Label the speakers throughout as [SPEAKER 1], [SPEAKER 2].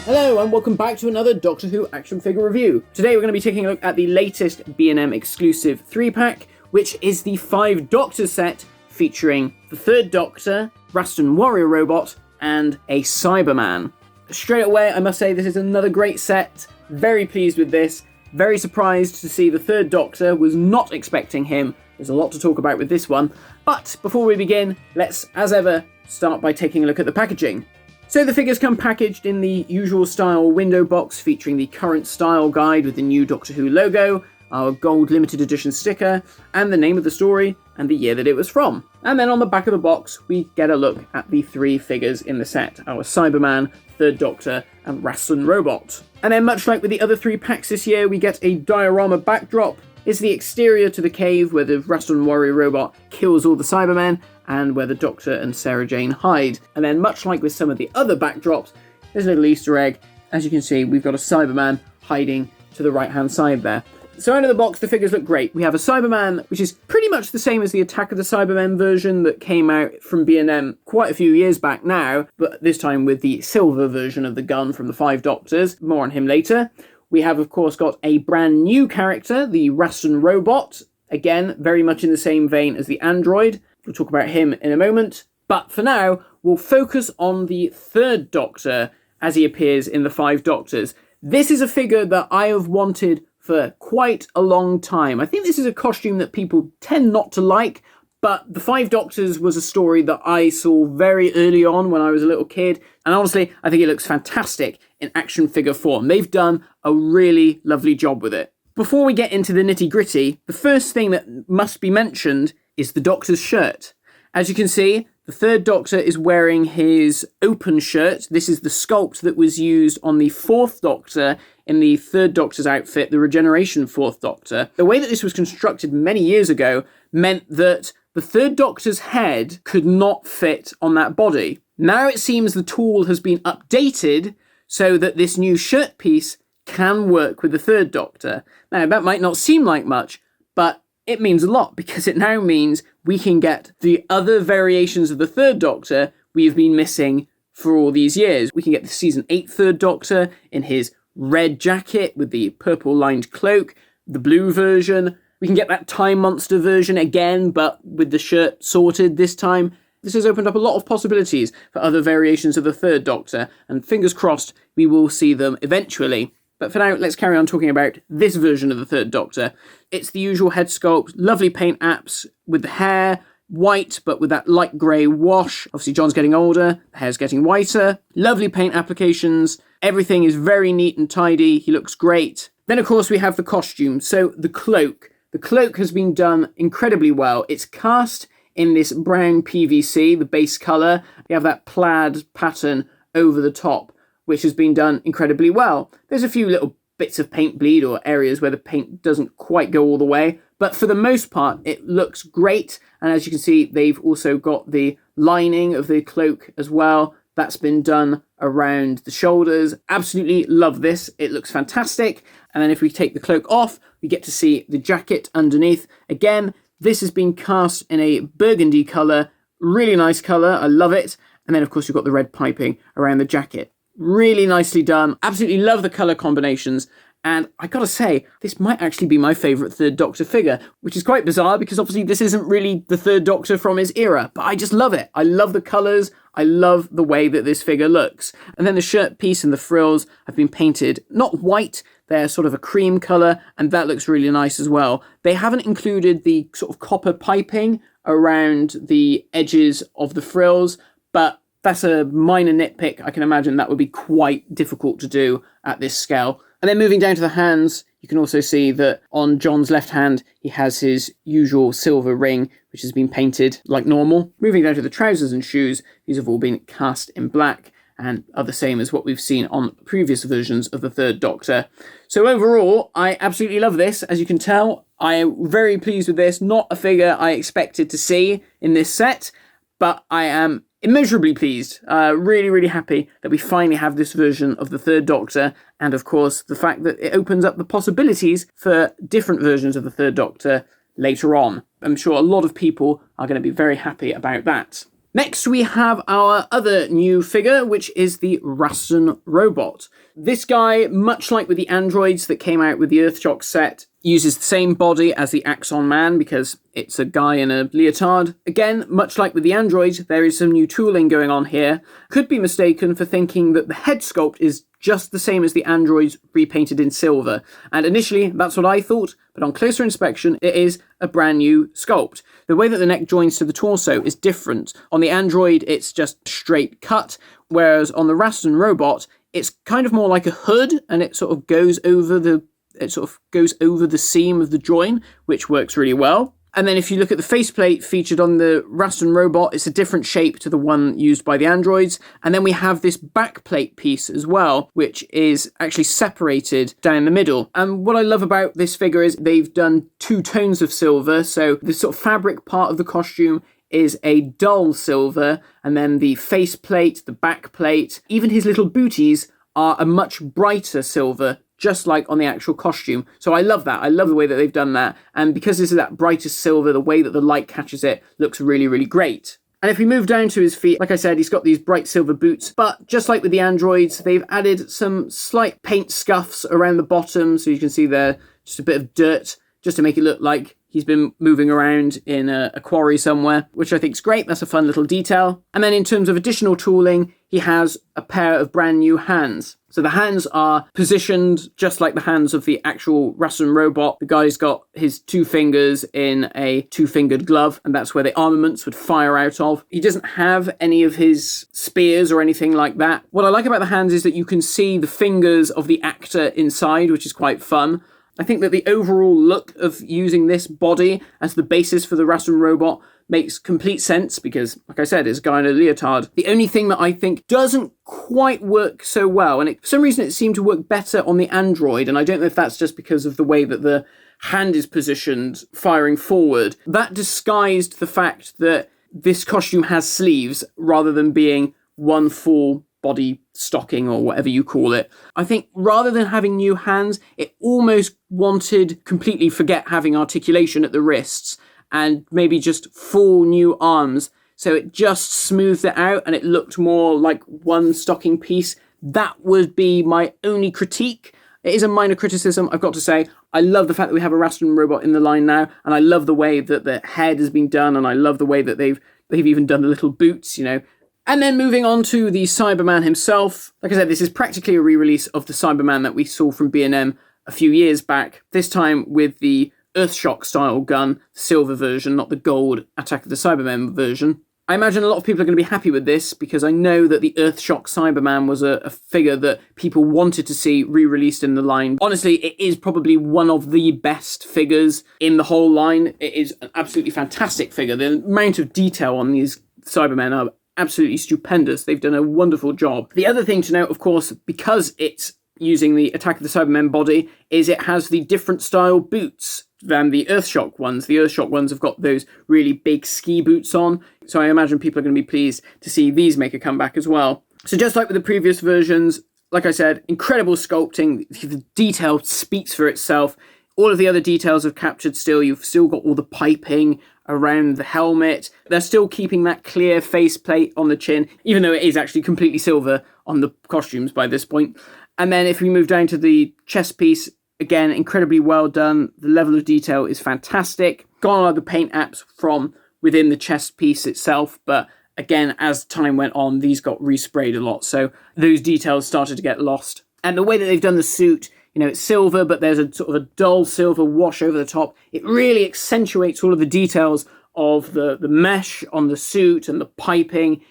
[SPEAKER 1] Hello and welcome back to another Doctor Who action figure review. Today we're going to be taking a look at the latest B&M exclusive 3-pack, which is the 5 Doctors set featuring the 3rd Doctor, Raston Warrior Robot, and a Cyberman. Straight away, I must say this is another great set. Very pleased with this. Very surprised to see the 3rd Doctor. Was not expecting him. There's a lot to talk about with this one. But before we begin, let's, as ever, start by taking a look at the packaging. So the figures come packaged in the usual style window box featuring the current style guide with the new Doctor Who logo, our gold limited edition sticker, and the name of the story and the year that it was from. And then on the back of the box, we get a look at the 3 figures in the set, our Cyberman, 3rd Doctor, and Rason Robot. And then much like with the other 3 packs this year, we get a diorama backdrop. It's the exterior to the cave where the Raston Warrior Robot kills all the Cybermen, and where the Doctor and Sarah Jane hide. And then much like with some of the other backdrops, there's a little Easter egg. As you can see, we've got a Cyberman hiding to the right-hand side there. So out of the box, the figures look great. We have a Cyberman, which is pretty much the same as the Attack of the Cybermen version that came out from B&M quite a few years back now, but this time with the silver version of the gun from the 5 Doctors. More on him later. We have, of course, got a brand new character, the Raston Robot. Again, very much in the same vein as the android. We'll talk about him in a moment. But for now, we'll focus on the 3rd Doctor as he appears in the 5 Doctors. This is a figure that I have wanted for quite a long time. I think this is a costume that people tend not to like, but the 5 Doctors was a story that I saw very early on when I was a little kid. And honestly, I think it looks fantastic in action figure form. They've done a really lovely job with it. Before we get into the nitty-gritty, the first thing that must be mentioned is the Doctor's shirt. As you can see, the 3rd Doctor is wearing his open shirt. This is the sculpt that was used on the 4th Doctor in the 3rd Doctor's outfit, the Regeneration 4th Doctor. The way that this was constructed many years ago meant that the 3rd Doctor's head could not fit on that body. Now it seems the tool has been updated so that this new shirt piece can work with the 3rd Doctor. Now that might not seem like much, but it means a lot because it now means we can get the other variations of the 3rd Doctor we have been missing for all these years. We can get the season 8 3rd Doctor in his red jacket with the purple lined cloak, the blue version. We can get that Time Monster version again, but with the shirt sorted this time. This has opened up a lot of possibilities for other variations of the 3rd Doctor, and fingers crossed we will see them eventually. But for now, let's carry on talking about this version of the 3rd Doctor. It's the usual head sculpt, lovely paint apps with the hair, white but with that light grey wash. Obviously John's getting older, the hair's getting whiter. Lovely paint applications, everything is very neat and tidy, he looks great. Then of course we have the costume, so the cloak. The cloak has been done incredibly well. It's cast in this brown PVC, the base colour. You have that plaid pattern over the top, which has been done incredibly well. There's a few little bits of paint bleed or areas where the paint doesn't quite go all the way, but for the most part, it looks great. And as you can see, they've also got the lining of the cloak as well. That's been done around the shoulders. Absolutely love this. It looks fantastic. And then if we take the cloak off, we get to see the jacket underneath. Again, this has been cast in a burgundy colour. Really nice colour. I love it. And then, of course, you've got the red piping around the jacket. Really nicely done. Absolutely love the colour combinations. And I gotta say, this might actually be my favourite 3rd Doctor figure, which is quite bizarre because obviously this isn't really the 3rd Doctor from his era, but I just love it. I love the colours. I love the way that this figure looks. And then the shirt piece and the frills have been painted, not white, they're sort of a cream colour, and that looks really nice as well. They haven't included the sort of copper piping around the edges of the frills, but that's a minor nitpick. I can imagine that would be quite difficult to do at this scale. And then moving down to the hands, you can also see that on John's left hand, he has his usual silver ring, which has been painted like normal. Moving down to the trousers and shoes, these have all been cast in black and are the same as what we've seen on previous versions of the 3rd Doctor. So overall, I absolutely love this. As you can tell, I am very pleased with this. Not a figure I expected to see in this set, but I am immeasurably pleased, really, really happy that we finally have this version of the 3rd Doctor, and of course the fact that it opens up the possibilities for different versions of the 3rd Doctor later on. I'm sure a lot of people are going to be very happy about that. Next, we have our other new figure, which is the Raston Robot. This guy, much like with the androids that came out with the Earthshock set, uses the same body as the Axon Man because it's a guy in a leotard. Again, much like with the androids, there is some new tooling going on here. Could be mistaken for thinking that the head sculpt is just the same as the androids repainted in silver. And initially, that's what I thought, but on closer inspection, it is a brand new sculpt. The way that the neck joins to the torso is different. On the android, it's just straight cut, whereas on the Raston Robot, it's kind of more like a hood, and it sort of goes over the seam of the join, which works really well. And then if you look at the faceplate featured on the Raston Robot, it's a different shape to the one used by the androids. And then we have this backplate piece as well, which is actually separated down the middle. And what I love about this figure is they've done 2 tones of silver. So the sort of fabric part of the costume is a dull silver, and then the faceplate, the backplate, even his little booties are a much brighter silver, just like on the actual costume. So I love that. I love the way that they've done that. And because this is that brightest silver, the way that the light catches it looks really, really great. And if we move down to his feet, like I said, he's got these bright silver boots, but just like with the androids, they've added some slight paint scuffs around the bottom. So you can see there just a bit of dirt just to make it look like he's been moving around in a quarry somewhere, which I think is great. That's a fun little detail. And then in terms of additional tooling, he has a pair of brand new hands. So the hands are positioned just like the hands of the actual Raston Robot. The guy's got his 2 fingers in a 2-fingered glove, and that's where the armaments would fire out of. He doesn't have any of his spears or anything like that. What I like about the hands is that you can see the fingers of the actor inside, which is quite fun. I think that the overall look of using this body as the basis for the Raston Robot makes complete sense because, like I said, it's a guy in a leotard. The only thing that I think doesn't quite work so well, and for some reason it seemed to work better on the android, and I don't know if that's just because of the way that the hand is positioned firing forward, that disguised the fact that this costume has sleeves rather than being one full body stocking or whatever you call it. I think rather than having new hands, it almost wanted completely forget having articulation at the wrists and maybe just full new arms. So it just smoothed it out and it looked more like one stocking piece. That would be my only critique. It is a minor criticism, I've got to say. I love the fact that we have a Raston Robot in the line now, and I love the way that the head has been done, and I love the way that they've even done the little boots, you know. And then moving on to the Cyberman himself. Like I said, this is practically a re-release of the Cyberman that we saw from B&M a few years back, this time with the Earthshock style gun, the silver version, not the gold Attack of the Cybermen version. I imagine a lot of people are going to be happy with this because I know that the Earthshock Cyberman was a figure that people wanted to see re-released in the line. Honestly, it is probably one of the best figures in the whole line. It is an absolutely fantastic figure. The amount of detail on these Cybermen are absolutely stupendous. They've done a wonderful job. The other thing to note, of course, because it's using the Attack of the Cybermen body, is it has the different style boots than the Earthshock ones. The Earthshock ones have got those really big ski boots on, so I imagine people are going to be pleased to see these make a comeback as well. So just like with the previous versions, like I said, incredible sculpting. The detail speaks for itself. All of the other details have captured still. You've still got all the piping around the helmet. They're still keeping that clear faceplate on the chin, even though it is actually completely silver on the costumes by this point. And then if we move down to the chest piece, again, incredibly well done. The level of detail is fantastic. Gone are the paint apps from within the chest piece itself, but again, as time went on, these got resprayed a lot, so those details started to get lost. And the way that they've done the suit, you know, it's silver, but there's a sort of a dull silver wash over the top. It really accentuates all of the details of the mesh on the suit and the piping.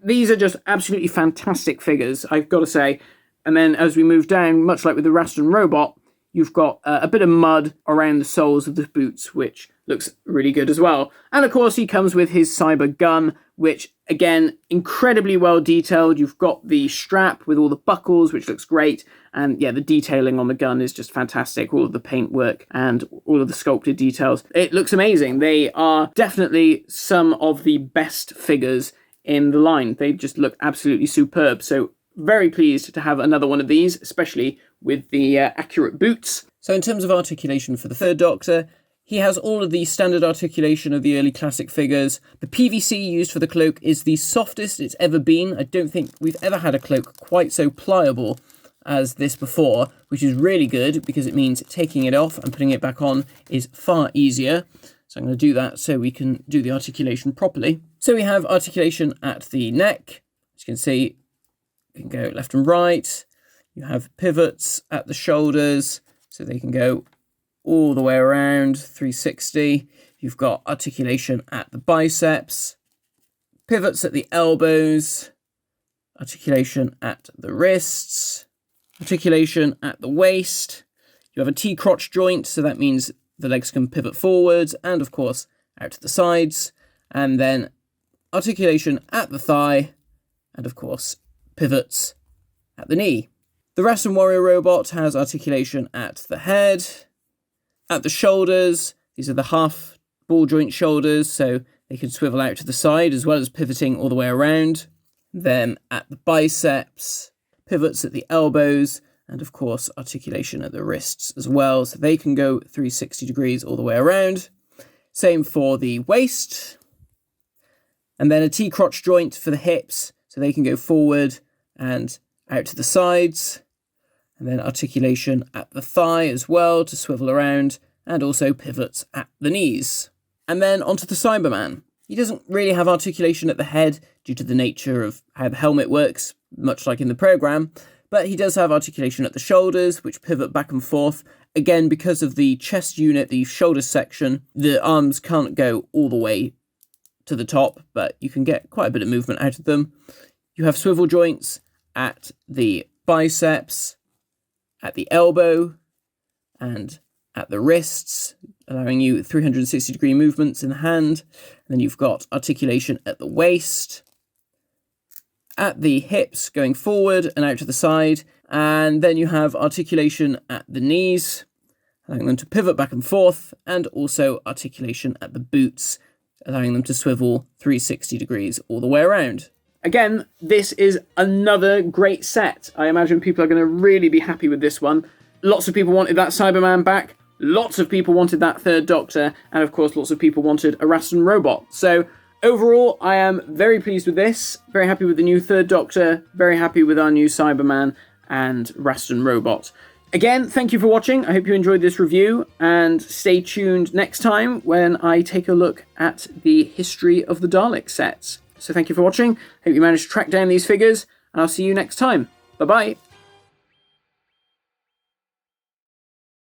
[SPEAKER 1] These are just absolutely fantastic figures, I've got to say. And then as we move down, much like with the Raston Robot, you've got a bit of mud around the soles of the boots, which looks really good as well. And of course, he comes with his cyber gun, which, again, incredibly well detailed. You've got the strap with all the buckles, which looks great. And yeah, the detailing on the gun is just fantastic. All of the paintwork and all of the sculpted details. It looks amazing. They are definitely some of the best figures in the line. They just look absolutely superb. So very pleased to have another one of these, especially with the accurate boots. So in terms of articulation for the third Doctor, He has all of the standard articulation of the early classic figures. The PVC used for the cloak is the softest it's ever been. I don't think we've ever had a cloak quite so pliable as this before, which is really good because it means taking it off and putting it back on is far easier. So I'm going to do that so we can do the articulation properly. So we have articulation at the neck. As you can see, you can go left and right. You have pivots at the shoulders, so they can go all the way around, 360. You've got articulation at the biceps, pivots at the elbows, articulation at the wrists, articulation at the waist. You have a T-crotch joint, so that means the legs can pivot forwards and, of course, out to the sides. And then articulation at the thigh and, of course, pivots at the knee. The Raston Warrior Robot has articulation at the head, at the shoulders. These are the half ball joint shoulders, so they can swivel out to the side as well as pivoting all the way around. Then at the biceps, pivots at the elbows, and of course articulation at the wrists as well, so they can go 360 degrees all the way around. Same for the waist. And then a T-crotch joint for the hips, so they can go forward and out to the sides. And then articulation at the thigh as well to swivel around, and also pivots at the knees. And then onto the Cyberman. He doesn't really have articulation at the head due to the nature of how the helmet works, much like in the program, but he does have articulation at the shoulders, which pivot back and forth. Again, because of the chest unit, the shoulder section, the arms can't go all the way to the top, but you can get quite a bit of movement out of them. You have swivel joints at the biceps, at the elbow, and at the wrists, allowing you 360 degree movements in the hand. And then you've got articulation at the waist, at the hips going forward and out to the side. And then you have articulation at the knees, allowing them to pivot back and forth, and also articulation at the boots, allowing them to swivel 360 degrees all the way around. Again, this is another great set. I imagine people are going to really be happy with this one. Lots of people wanted that Cyberman back. Lots of people wanted that third Doctor. And of course, lots of people wanted a Raston Robot. So overall, I am very pleased with this. Very happy with the new third Doctor. Very happy with our new Cyberman and Raston Robot. Again, thank you for watching. I hope you enjoyed this review. And stay tuned next time when I take a look at the history of the Dalek sets. So thank you for watching. Hope you managed to track down these figures, and I'll see you next time. Bye-bye.